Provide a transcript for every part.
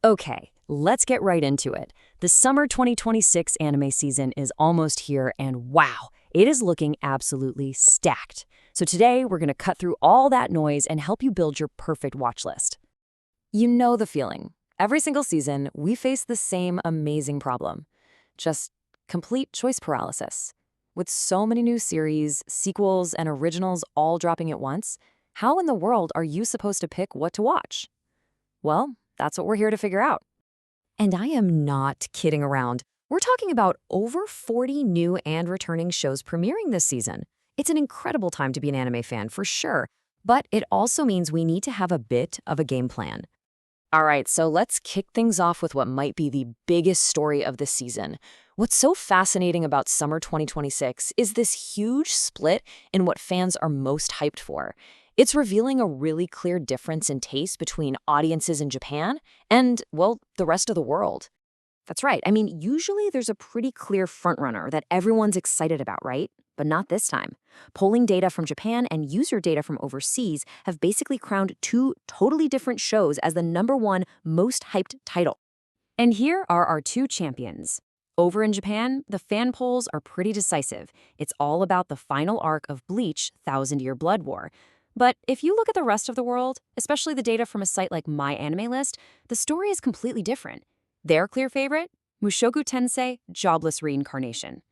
Okay, let's get right into it. The summer 2026 anime season is almost here, and wow, it is looking absolutely stacked. So today, we're going to cut through all that noise and help you build your perfect watch list. You know the feeling. Every single season, we face the same amazing problem. Just complete choice paralysis. With so many new series, sequels, and originals all dropping at once, how in the world are you supposed to pick what to watch? Well, that's what we're here to figure out. And I am not kidding around. We're talking about over 40 new and returning shows premiering this season. It's an incredible time to be an anime fan, for sure. But it also means we need to have a bit of a game plan. All right, so let's kick things off with what might be the biggest story of the season. What's so fascinating about summer 2026 is this huge split in what fans are most hyped for. It's revealing a really clear difference in taste between audiences in Japan and, well, the rest of the world. That's right. I mean, usually there's a pretty clear frontrunner that everyone's excited about, right? But not this time. Polling data from Japan and user data from overseas have basically crowned two totally different shows as the #1 most hyped title. And here are our two champions. Over in Japan, the fan polls are pretty decisive. It's all about the final arc of Bleach, Thousand Year Blood War. But if you look at the rest of the world, especially the data from a site like My Anime List, the story is completely different. Their clear favorite? Mushoku Tensei, Jobless Reincarnation.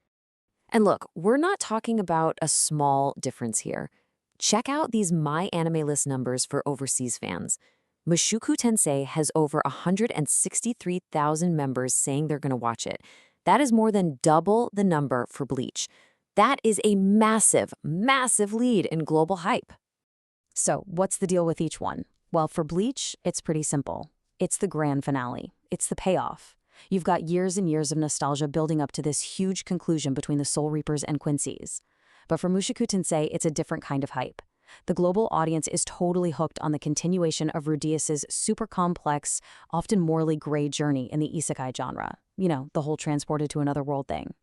And look, we're not talking about a small difference here. Check out these My Anime List numbers for overseas fans. Mushoku Tensei has over 163,000 members saying they're going to watch it. That is more than double the number for Bleach. That is a massive, massive lead in global hype. So, what's the deal with each one? Well, for Bleach, it's pretty simple. It's the grand finale. It's the payoff. You've got years and years of nostalgia building up to this huge conclusion between the Soul Reapers and Quincy's. But for Mushoku Tensei, it's a different kind of hype. The global audience is totally hooked on the continuation of Rudeus's super complex, often morally gray journey in the isekai genre. You know, the whole transported to another world thing.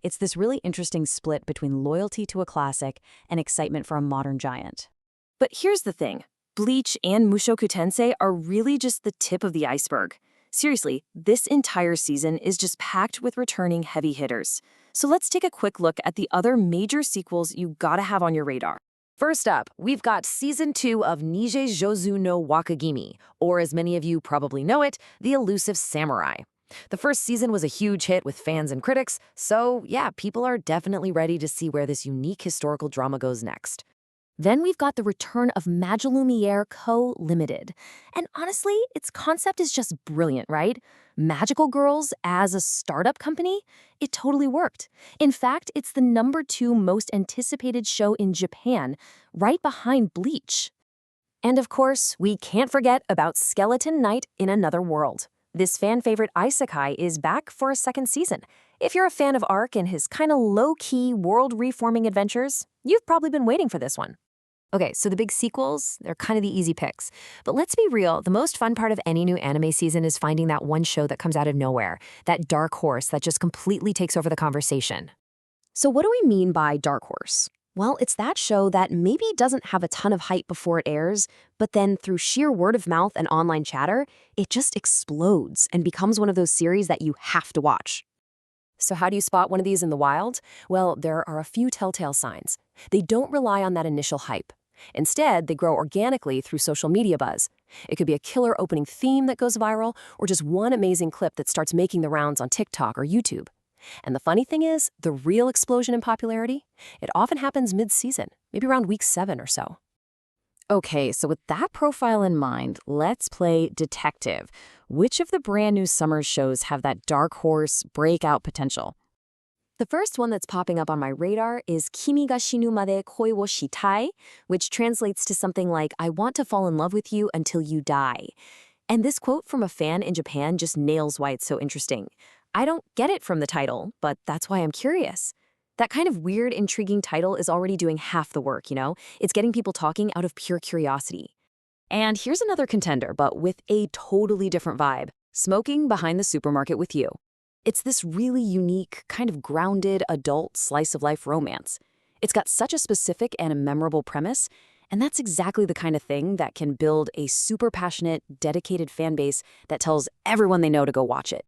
It's this really interesting split between loyalty to a classic and excitement for a modern giant. But here's the thing. Bleach and Mushoku Tensei are really just the tip of the iceberg. Seriously, this entire season is just packed with returning heavy hitters. So let's take a quick look at the other major sequels you gotta have on your radar. First up, we've got Season 2 of Nije Jozu no Wakagimi, or as many of you probably know it, The Elusive Samurai. The first season was a huge hit with fans and critics, so yeah, people are definitely ready to see where this unique historical drama goes next. Then we've got the return of Magilumiere Co. Limited. And honestly, its concept is just brilliant, right? Magical girls as a startup company? It totally worked. In fact, it's the #2 most anticipated show in Japan, right behind Bleach. And of course, we can't forget about Skeleton Knight in Another World. This fan-favorite isekai is back for a second season. If you're a fan of Ark and his kind of low-key, world-reforming adventures, you've probably been waiting for this one. Okay, so the big sequels, they're kind of the easy picks. But let's be real, the most fun part of any new anime season is finding that one show that comes out of nowhere, that dark horse that just completely takes over the conversation. So what do we mean by dark horse? Well, it's that show that maybe doesn't have a ton of hype before it airs, but then through sheer word of mouth and online chatter, it just explodes and becomes one of those series that you have to watch. So how do you spot one of these in the wild? Well, there are a few telltale signs. They don't rely on that initial hype. Instead, they grow organically through social media buzz. It could be a killer opening theme that goes viral, or just one amazing clip that starts making the rounds on TikTok or YouTube. And the funny thing is, the real explosion in popularity, it often happens mid-season, maybe around week 7 or so. Okay, so with that profile in mind, let's play detective. Which of the brand new summer shows have that dark horse breakout potential? The first one that's popping up on my radar is Kimi ga shinu made koi wo shitai, which translates to something like, I want to fall in love with you until you die. And this quote from a fan in Japan just nails why it's so interesting. I don't get it from the title, but that's why I'm curious. That kind of weird, intriguing title is already doing half the work, you know? It's getting people talking out of pure curiosity. And here's another contender, but with a totally different vibe. Smoking Behind the Supermarket with You. It's this really unique, kind of grounded, adult slice-of-life romance. It's got such a specific and a memorable premise, And that's exactly the kind of thing that can build a super passionate, dedicated fan base that tells everyone they know to go watch it.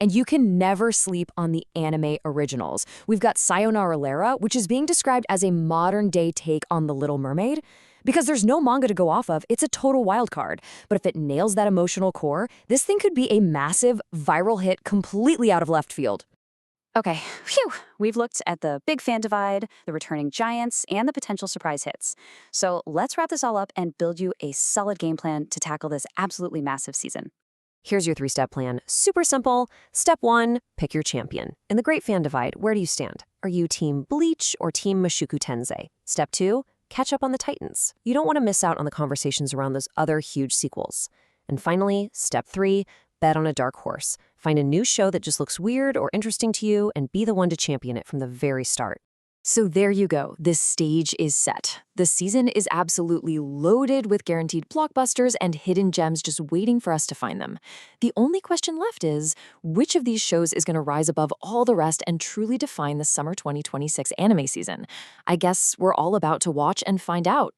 And you can never sleep on the anime originals. We've got Sayonara Lara, which is being described as a modern-day take on The Little Mermaid. Because there's no manga to go off of, it's a total wild card. But if it nails that emotional core, this thing could be a massive, viral hit completely out of left field. Okay, phew! We've looked at the big fan divide, the returning giants, and the potential surprise hits. So let's wrap this all up and build you a solid game plan to tackle this absolutely massive season. Here's your 3-step plan. Super simple. Step 1, pick your champion. In the Great Fan Divide, where do you stand? Are you Team Bleach or Team Mushoku Tensei? Step 2, catch up on the Titans. You don't want to miss out on the conversations around those other huge sequels. And finally, step 3, bet on a dark horse. Find a new show that just looks weird or interesting to you and be the one to champion it from the very start. So there you go. This stage is set. The season is absolutely loaded with guaranteed blockbusters and hidden gems just waiting for us to find them. The only question left is, which of these shows is going to rise above all the rest and truly define the summer 2026 anime season? I guess we're all about to watch and find out.